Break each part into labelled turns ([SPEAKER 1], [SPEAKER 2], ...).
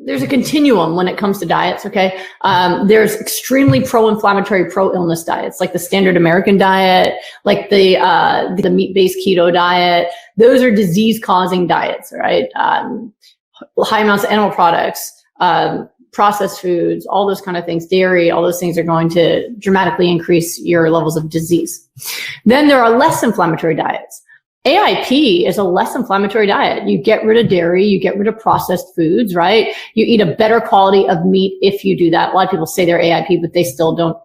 [SPEAKER 1] there's a continuum when it comes to diets, okay? There's extremely pro-inflammatory, pro-illness diets, like the standard American diet, like the meat-based keto diet. Those are disease-causing diets, right? High amounts of animal products, processed foods, all those kind of things, dairy, all those things are going to dramatically increase your levels of disease. Then there are less inflammatory diets. AIP is a less inflammatory diet. You get rid of dairy, you get rid of processed foods, right? You eat a better quality of meat if you do that. A lot of people say they're AIP, but they still don't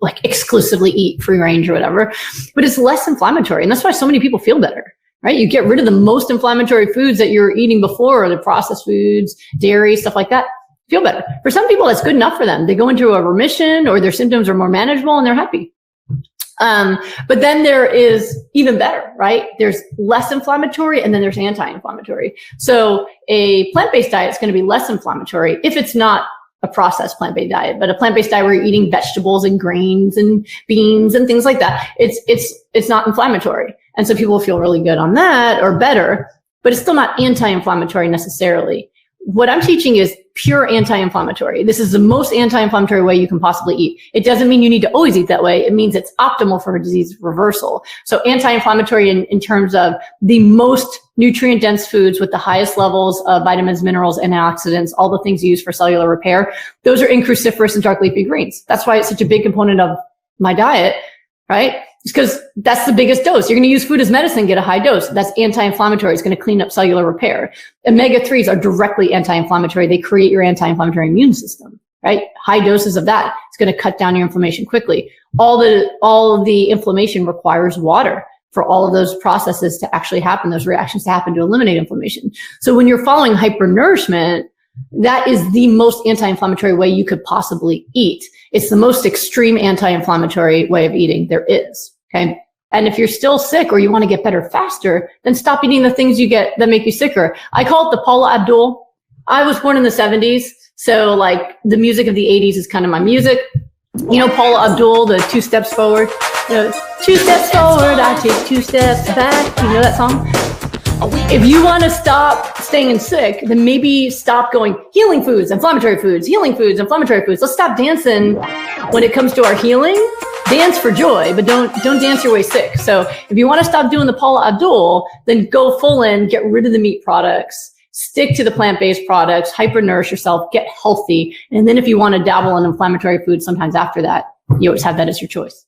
[SPEAKER 1] like exclusively eat free range or whatever. But it's less inflammatory. And that's why so many people feel better, right? You get rid of the most inflammatory foods that you were eating before, or the processed foods, dairy, stuff like that. Feel better. For some people, that's good enough for them. They go into a remission or their symptoms are more manageable and they're happy. But then there is even better, right? There's less inflammatory and then there's anti-inflammatory. So a plant-based diet is going to be less inflammatory if it's not a processed plant-based diet, but a plant-based diet where you're eating vegetables and grains and beans and things like that. It's not inflammatory. And so people feel really good on that or better, but it's still not anti-inflammatory necessarily. What I'm teaching is pure anti-inflammatory. This is the most anti-inflammatory way you can possibly eat. It doesn't mean you need to always eat that way. It means it's optimal for disease reversal. So anti-inflammatory in terms of the most nutrient-dense foods with the highest levels of vitamins, minerals, antioxidants, all the things used for cellular repair. Those are in cruciferous and dark leafy greens. That's why it's such a big component of my diet, right? It's because that's the biggest dose. You're going to use food as medicine, get a high dose. That's anti-inflammatory. It's going to clean up cellular repair. Omega-3s are directly anti-inflammatory. They create your anti-inflammatory immune system, right? High doses of that. It's going to cut down your inflammation quickly. All of the inflammation requires water for all of those processes to actually happen, those reactions to happen to eliminate inflammation. So when you're following hyper nourishment, that is the most anti-inflammatory way you could possibly eat. It's the most extreme anti-inflammatory way of eating there is. Okay. And if you're still sick or you want to get better faster, then stop eating the things you get that make you sicker. I call it the Paula Abdul. I was born in the 70s. So like the music of the 80s is kind of my music. You know, Paula Abdul, the 2 steps forward, 2 steps forward, I take 2 steps back. You know that song? If you want to stop staying sick, then maybe stop going healing foods, inflammatory foods, healing foods, inflammatory foods. Let's stop dancing when it comes to our healing. Dance for joy, but don't dance your way sick. So if you want to stop doing the Paula Abdul, then go full in, get rid of the meat products, stick to the plant-based products, hyper nourish yourself, get healthy. And then if you want to dabble in inflammatory foods sometimes after that, you always have that as your choice.